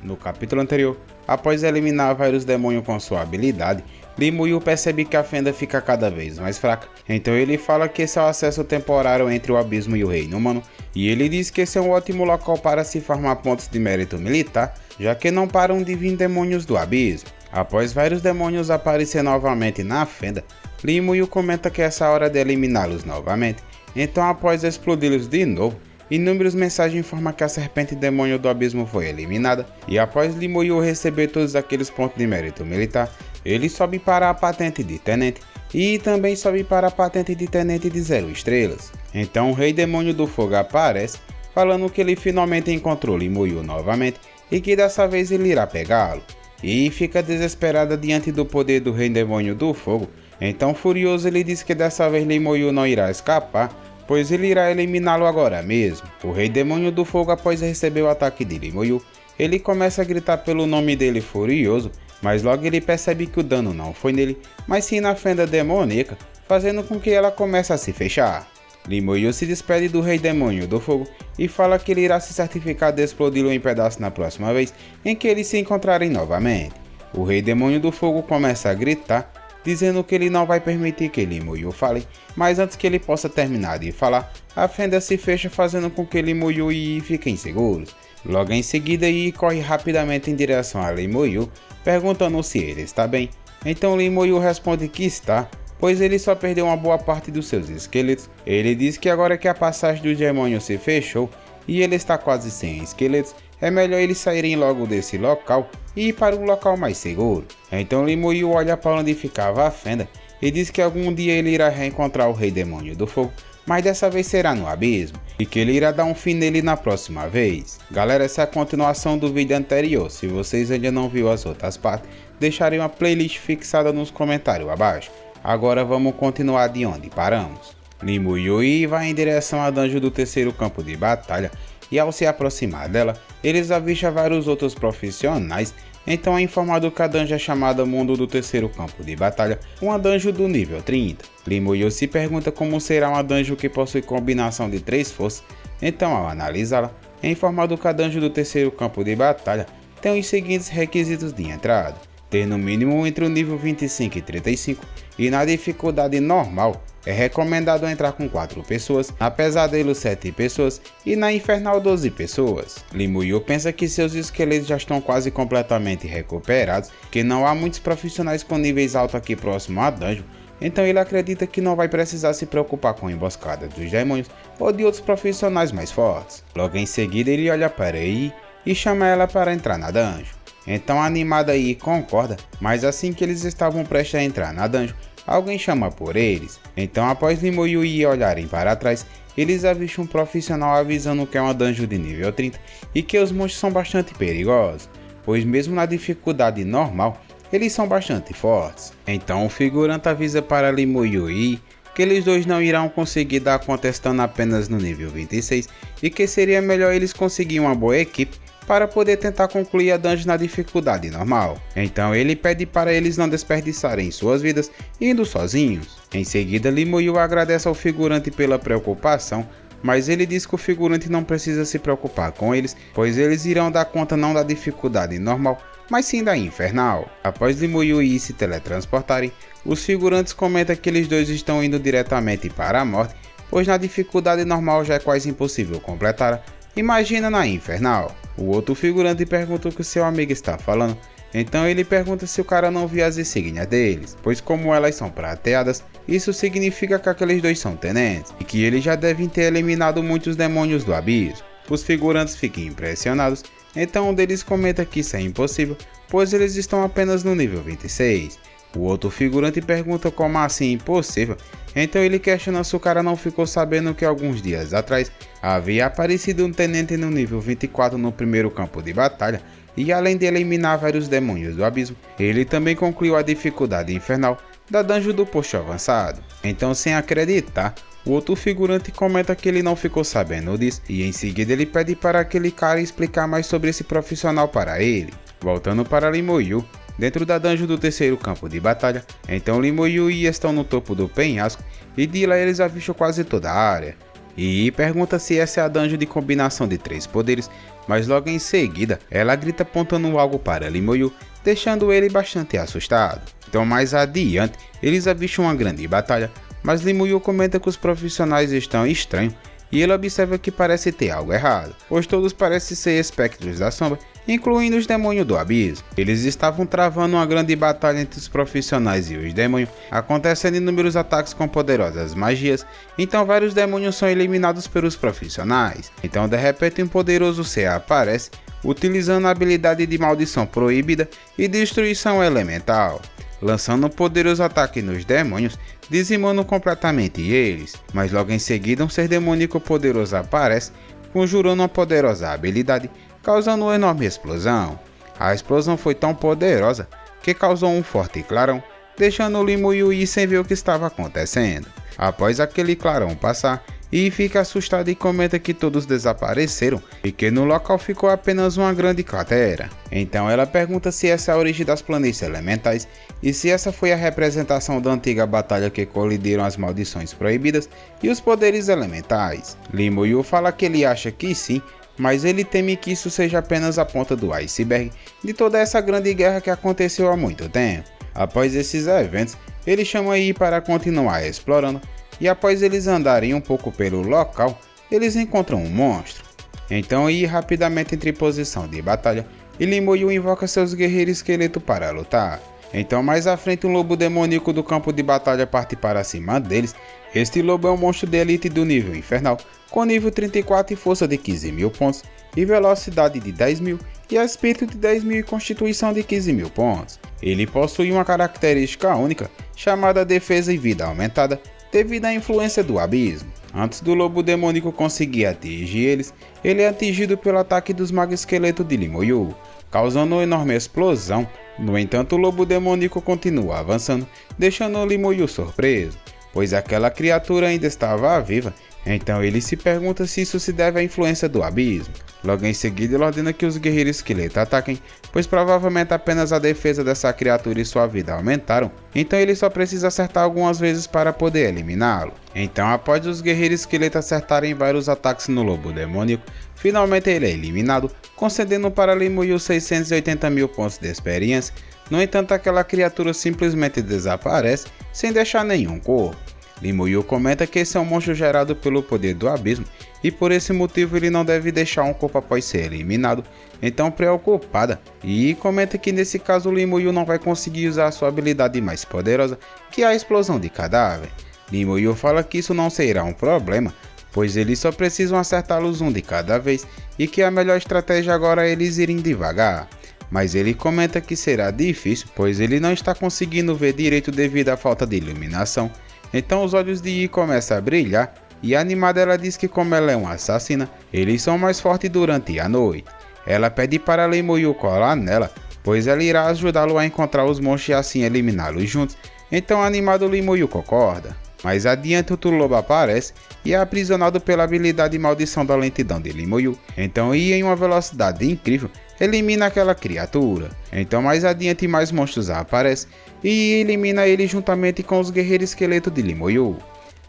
No capítulo anterior, após eliminar vários demônios com sua habilidade, Limuru percebe que a fenda fica cada vez mais fraca, então ele fala que esse é o acesso temporário entre o abismo e o reino humano, e ele diz que esse é um ótimo local para se farmar pontos de mérito militar, já que não param de vir demônios do abismo. Após vários demônios aparecer novamente na fenda, Limuru comenta que essa hora de eliminá-los novamente, então após explodi-los de novo, inúmeras mensagens informam que a serpente demônio do abismo foi eliminada, e após Limuru receber todos aqueles pontos de mérito militar, ele sobe para a patente de tenente, e também sobe para a patente de tenente de 0 estrelas. Então o rei demônio do fogo aparece, falando que ele finalmente encontrou Limuru novamente, e que dessa vez ele irá pegá-lo, e fica desesperada diante do poder do rei demônio do fogo. Então furioso ele diz que dessa vez Limuru não irá escapar, pois ele irá eliminá-lo agora mesmo. O rei demônio do fogo, após receber o ataque de Limuru, ele começa a gritar pelo nome dele furioso, mas logo ele percebe que o dano não foi nele, mas sim na fenda demoníaca, fazendo com que ela comece a se fechar. Limuru se despede do rei demônio do fogo e fala que ele irá se certificar de explodi-lo em pedaços na próxima vez em que eles se encontrarem novamente. O rei demônio do fogo começa a gritar, dizendo que ele não vai permitir que Limuru fale, mas antes que ele possa terminar de falar, a fenda se fecha, fazendo com que Limuru e Yi fiquem seguros. Logo em seguida, Yi corre rapidamente em direção a Limuru, perguntando se ele está bem. Então Limuru responde que está, pois ele só perdeu uma boa parte dos seus esqueletos. Ele diz que agora que a passagem do demônio se fechou e ele está quase sem esqueletos, é melhor eles saírem logo desse local e ir para um local mais seguro. Então Limuru olha para onde ficava a fenda e diz que algum dia ele irá reencontrar o rei demônio do fogo, mas dessa vez será no abismo, e que ele irá dar um fim nele na próxima vez. Galera, essa é a continuação do vídeo anterior. Se vocês ainda não viram as outras partes, deixarei uma playlist fixada nos comentários abaixo. Agora vamos continuar de onde paramos. Limuru e Yi vai em direção à dungeon do terceiro campo de batalha, e ao se aproximar dela, eles avistam vários outros profissionais. Então é informado que a dungeon é chamada Mundo do Terceiro Campo de Batalha, uma dungeon do nível 30. Limuru se pergunta como será uma dungeon que possui combinação de 3 forças, então ao analisá-la, é informado que a dungeon do Terceiro Campo de Batalha tem os seguintes requisitos de entrada: ter no mínimo entre o nível 25 e 35, e na dificuldade normal é recomendado entrar com 4 pessoas, na pesadelo 7 pessoas e na infernal 12 pessoas. Limuru pensa que seus esqueletos já estão quase completamente recuperados, que não há muitos profissionais com níveis altos aqui próximo à dungeon, então ele acredita que não vai precisar se preocupar com emboscadas dos demônios ou de outros profissionais mais fortes. Logo em seguida ele olha para Yi e chama ela para entrar na dungeon. Então a animada Yi concorda, mas assim que eles estavam prestes a entrar na dungeon, alguém chama por eles. Então após Limuru e Yi olharem para trás, eles avistam um profissional avisando que é uma dungeon de nível 30 e que os monstros são bastante perigosos, pois mesmo na dificuldade normal, eles são bastante fortes. Então o figurante avisa para Limuru e Yi que eles dois não irão conseguir dar conta estando apenas no nível 26 e que seria melhor eles conseguirem uma boa equipe para poder tentar concluir a dungeon na dificuldade normal. Então ele pede para eles não desperdiçarem suas vidas indo sozinhos. Em seguida Limuru agradece ao figurante pela preocupação, mas ele diz que o figurante não precisa se preocupar com eles, pois eles irão dar conta não da dificuldade normal, mas sim da infernal. Após Limuru e Yi se teletransportarem, os figurantes comentam que eles dois estão indo diretamente para a morte, pois na dificuldade normal já é quase impossível completar, imagina na infernal. O outro figurante pergunta o que seu amigo está falando, então ele pergunta se o cara não viu as insígnias deles, pois como elas são prateadas, isso significa que aqueles dois são tenentes, e que eles já devem ter eliminado muitos demônios do abismo. Os figurantes ficam impressionados, então um deles comenta que isso é impossível, pois eles estão apenas no nível 26. O outro figurante pergunta como assim impossível, então ele questiona se o cara não ficou sabendo que alguns dias atrás havia aparecido um tenente no nível 24 no primeiro campo de batalha, e além de eliminar vários demônios do abismo, ele também concluiu a dificuldade infernal da dungeon do posto avançado. Então sem acreditar, o outro figurante comenta que ele não ficou sabendo disso, e em seguida ele pede para aquele cara explicar mais sobre esse profissional para ele. Voltando para Limuru, dentro da dungeon do terceiro campo de batalha, então Limuru e Yi estão no topo do penhasco, e de lá eles avistam quase toda a área. E Yi pergunta se essa é a dungeon de combinação de 3 poderes, mas logo em seguida ela grita apontando algo para Limoyu, deixando ele bastante assustado. Então mais adiante eles avistam uma grande batalha, mas Limoyu comenta que os profissionais estão estranhos e ele observa que parece ter algo errado, pois todos parecem ser espectros da sombra, incluindo os demônios do abismo. Eles estavam travando uma grande batalha entre os profissionais e os demônios, acontecendo inúmeros ataques com poderosas magias, então vários demônios são eliminados pelos profissionais. Então de repente um poderoso ser aparece, utilizando a habilidade de maldição proibida e destruição elemental, lançando um poderoso ataque nos demônios, dizimando completamente eles, mas logo em seguida um ser demoníaco poderoso aparece, conjurando uma poderosa habilidade, causando uma enorme explosão. A explosão foi tão poderosa que causou um forte clarão, deixando Limoyu ir sem ver o que estava acontecendo. Após aquele clarão passar, Yi fica assustado e comenta que todos desapareceram e que no local ficou apenas uma grande cratera. Então ela pergunta se essa é a origem das planícies elementais e se essa foi a representação da antiga batalha que colidiram as maldições proibidas e os poderes elementais. Limoyu fala que ele acha que sim, mas ele teme que isso seja apenas a ponta do iceberg de toda essa grande guerra que aconteceu há muito tempo. Após esses eventos, ele chama Yi para continuar explorando, e após eles andarem um pouco pelo local, eles encontram um monstro. Então Yi rapidamente entra em posição de batalha e Limoyu invoca seus guerreiros esqueleto para lutar. Então mais à frente um lobo demoníaco do campo de batalha parte para cima deles. Este lobo é um monstro de elite do nível infernal, com nível 34 e força de 15.000 pontos, e velocidade de 10.000, e aspecto de 10.000 e constituição de 15.000 pontos. Ele possui uma característica única, chamada defesa e vida aumentada, devido à influência do abismo. Antes do lobo demoníaco conseguir atingir eles, ele é atingido pelo ataque dos magos esqueleto de Limoyu, causando uma enorme explosão. No entanto, o lobo demoníaco continua avançando, deixando Limoyu surpreso, pois aquela criatura ainda estava viva. Então ele se pergunta se isso se deve à influência do abismo. Logo em seguida ele ordena que os guerreiros esqueleto ataquem, pois provavelmente apenas a defesa dessa criatura e sua vida aumentaram, então ele só precisa acertar algumas vezes para poder eliminá-lo. Então após os guerreiros esqueleto acertarem vários ataques no lobo demoníaco, finalmente ele é eliminado, concedendo para Limoyu 680.000 pontos de experiência. No entanto, aquela criatura simplesmente desaparece, sem deixar nenhum corpo. Limoyu comenta que esse é um monstro gerado pelo poder do abismo e por esse motivo ele não deve deixar um corpo após ser eliminado, então preocupada, e comenta que nesse caso Limoyu não vai conseguir usar a sua habilidade mais poderosa, que é a explosão de cadáver. Limoyu fala que isso não será um problema, pois eles só precisam acertá-los um de cada vez e que a melhor estratégia agora é eles irem devagar. Mas ele comenta que será difícil, pois ele não está conseguindo ver direito devido à falta de iluminação. Então os olhos de Yi começam a brilhar e animada ela diz que como ela é uma assassina, eles são mais fortes durante a noite. Ela pede para Limoyu colar nela, pois ela irá ajudá-lo a encontrar os monstros e assim eliminá-los juntos. Então animado Limoyu concorda. Mais adiante outro lobo aparece e é aprisionado pela habilidade de maldição da lentidão de Limoyu. Então Yi em uma velocidade incrível elimina aquela criatura. Então mais adiante mais monstros aparecem e elimina ele juntamente com os guerreiros esqueleto de Limoyu.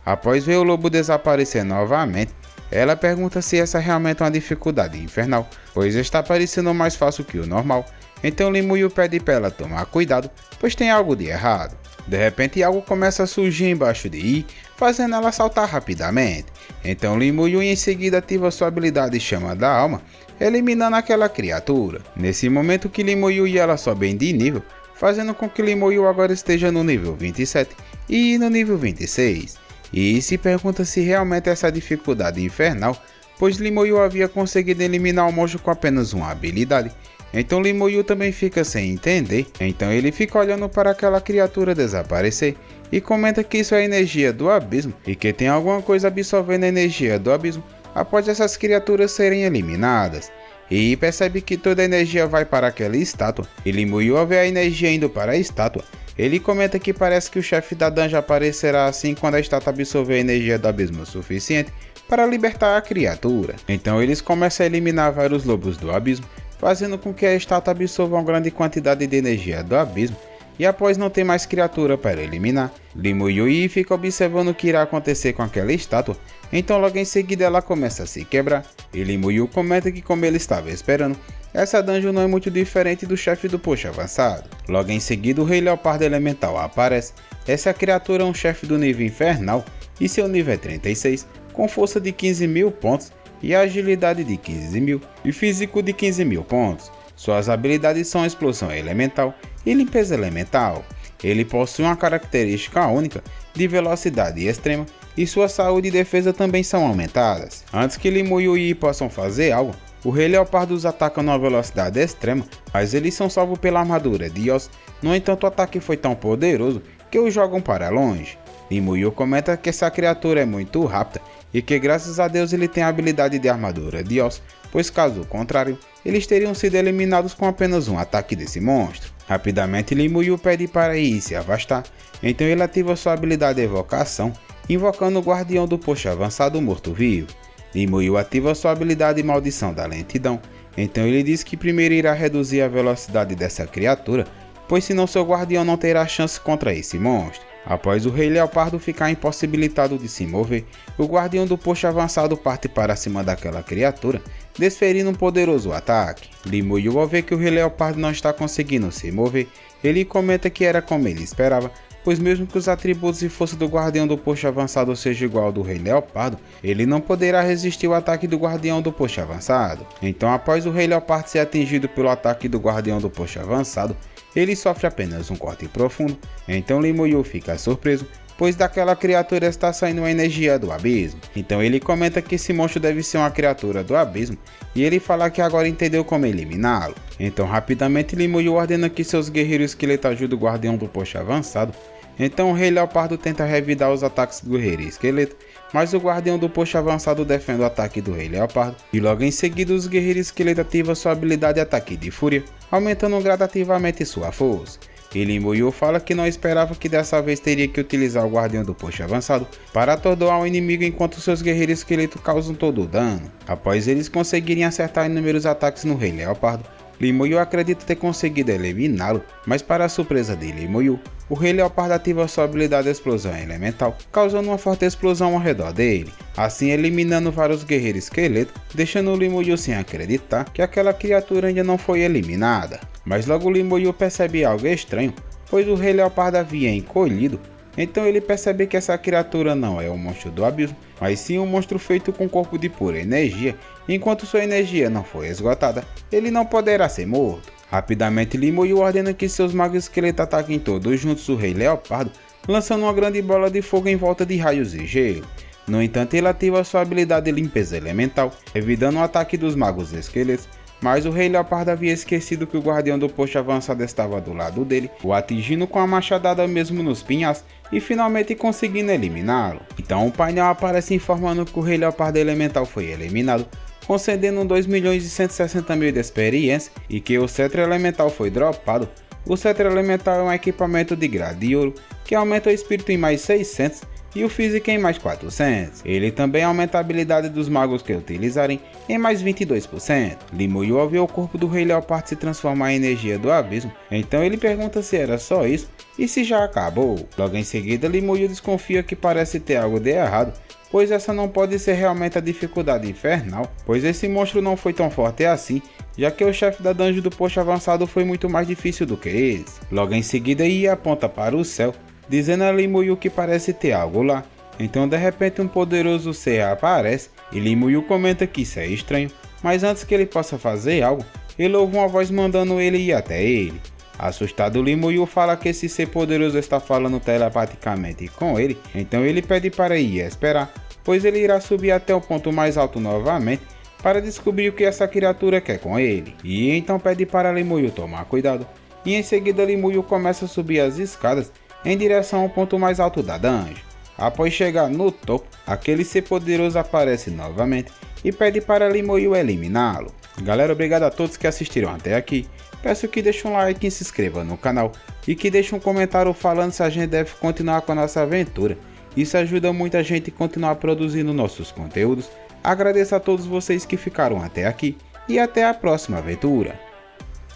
Após ver o lobo desaparecer novamente, ela pergunta se essa realmente é uma dificuldade infernal, pois está parecendo mais fácil que o normal. Então Limoyu pede para ela tomar cuidado, pois tem algo de errado. De repente algo começa a surgir embaixo de Yi, fazendo ela saltar rapidamente. Então Limoyu em seguida ativa sua habilidade Chama da Alma, eliminando aquela criatura. Nesse momento que Limoyu e ela sobem de nível, fazendo com que Limoyu agora esteja no nível 27 e no nível 26. E se pergunta se realmente essa dificuldade infernal, pois Limoyu havia conseguido eliminar o monstro com apenas uma habilidade. Então Limoyu também fica sem entender, então ele fica olhando para aquela criatura desaparecer e comenta que isso é a energia do abismo e que tem alguma coisa absorvendo a energia do abismo após essas criaturas serem eliminadas. E percebe que toda a energia vai para aquela estátua, e Limoyu ao ver a energia indo para a estátua, ele comenta que parece que o chefe da dungeon aparecerá assim quando a estátua absorver a energia do abismo o suficiente para libertar a criatura. Então eles começam a eliminar vários lobos do abismo, fazendo com que a estátua absorva uma grande quantidade de energia do abismo, e após não ter mais criatura para eliminar, Limo Yui fica observando o que irá acontecer com aquela estátua, então logo em seguida ela começa a se quebrar, e Limo Yu comenta que como ele estava esperando, essa dungeon não é muito diferente do chefe do push avançado. Logo em seguida o Rei Leopardo Elemental aparece, essa criatura é um chefe do nível infernal, e seu nível é 36, com força de 15.000 pontos, e agilidade de 15.000, e físico de 15.000 pontos. Suas habilidades são explosão elemental e limpeza elemental. Ele possui uma característica única de velocidade extrema e sua saúde e defesa também são aumentadas. Antes que Limo Yui possam fazer algo, o Rei Leopardo os ataca numa velocidade extrema, mas eles são salvos pela armadura de Yoss. No entanto, o ataque foi tão poderoso que os jogam para longe. Limo Yu comenta que essa criatura é muito rápida e que graças a Deus ele tem a habilidade de armadura de Yoss, pois caso contrário, eles teriam sido eliminados com apenas um ataque desse monstro. Rapidamente Limo Yu pede para ir se afastar, então ele ativa sua habilidade Evocação, invocando o Guardião do Posto Avançado Morto-Vivo. Limo Yu ativa sua habilidade Maldição da Lentidão, então ele diz que primeiro irá reduzir a velocidade dessa criatura, pois senão seu guardião não terá chance contra esse monstro. Após o Rei Leopardo ficar impossibilitado de se mover, o Guardião do Posto Avançado parte para cima daquela criatura, desferindo um poderoso ataque. Limo Yu, ao ver que o Rei Leopardo não está conseguindo se mover, ele comenta que era como ele esperava, pois mesmo que os atributos e força do Guardião do Posto Avançado seja igual ao do Rei Leopardo, ele não poderá resistir ao ataque do Guardião do Posto Avançado. Então, após o Rei Leopardo ser atingido pelo ataque do Guardião do Posto Avançado, ele sofre apenas um corte profundo, então Limo Yu fica surpreso, pois daquela criatura está saindo uma energia do abismo. Então ele comenta que esse monstro deve ser uma criatura do abismo, e ele fala que agora entendeu como eliminá-lo. Então rapidamente Limo Yu ordena que seus guerreiros esqueleto ajudem o Guardião do Posto Avançado. Então o Rei Leopardo tenta revidar os ataques do Guerreiro Esqueleto, mas o Guardião do Posto Avançado defende o ataque do Rei Leopardo, e logo em seguida os Guerreiros Esqueleto ativam sua habilidade Ataque de Fúria, aumentando gradativamente sua força. E Limo Yu fala que não esperava que dessa vez teria que utilizar o Guardião do Posto Avançado para atordoar o inimigo enquanto seus Guerreiros Esqueleto causam todo o dano. Após eles conseguirem acertar inúmeros ataques no Rei Leopardo, Limo Yu acredita ter conseguido eliminá-lo, mas para a surpresa de Limo Yu, o Rei Leopardo ativa sua habilidade Explosão Elemental, causando uma forte explosão ao redor dele, assim eliminando vários guerreiros esqueletos, deixando Limo Yu sem acreditar que aquela criatura ainda não foi eliminada. Mas logo Limo Yu percebe algo estranho, pois o Rei Leopardo havia encolhido, então ele percebe que essa criatura não é um monstro do abismo, mas sim um monstro feito com corpo de pura energia. Enquanto sua energia não for esgotada, ele não poderá ser morto. Rapidamente Limo Yu ordena que seus magos esqueletos ataquem todos juntos o Rei Leopardo, lançando uma grande bola de fogo em volta de raios e gelo. No entanto, ele ativa sua habilidade Limpeza Elemental, evitando o ataque dos magos esqueletos, mas o Rei Leopardo havia esquecido que o Guardião do Posto Avançado estava do lado dele, o atingindo com a machadada mesmo nos pinhais e finalmente conseguindo eliminá-lo. Então o painel aparece informando que o Rei Leopardo Elemental foi eliminado, concedendo 2.160.000 de experiência e que o Cetro Elemental foi dropado. O Cetro Elemental é um equipamento de grade de ouro que aumenta o espírito em mais 600 e o físico em mais 400. Ele também aumenta a habilidade dos magos que utilizarem em mais 22%. Limo Yu, ao ver o corpo do Rei Leopardo se transformar em energia do abismo, então ele pergunta se era só isso e se já acabou. Logo em seguida Limo Yu desconfia que parece ter algo de errado, pois essa não pode ser realmente a dificuldade infernal, pois esse monstro não foi tão forte assim, já que o chefe da dungeon do Posto Avançado foi muito mais difícil do que eles. Logo em seguida Yi aponta para o céu, dizendo a Limo Yu que parece ter algo lá. Então de repente um poderoso ser aparece e Limo Yu comenta que isso é estranho, mas antes que ele possa fazer algo, ele ouve uma voz mandando ele ir até ele. Assustado, Limo Yu fala que esse ser poderoso está falando telepaticamente com ele, então ele pede para ir esperar, pois ele irá subir até o ponto mais alto novamente para descobrir o que essa criatura quer com ele. E então pede para Limo Yu tomar cuidado, e em seguida Limo Yu começa a subir as escadas em direção ao ponto mais alto da dungeon. Após chegar no topo, aquele ser poderoso aparece novamente e pede para Limo Yu eliminá-lo. Galera, obrigado a todos que assistiram até aqui. Peço que deixem um like e se inscreva no canal e que deixem um comentário falando se a gente deve continuar com a nossa aventura. Isso ajuda muito a gente a continuar produzindo nossos conteúdos. Agradeço a todos vocês que ficaram até aqui e até a próxima aventura.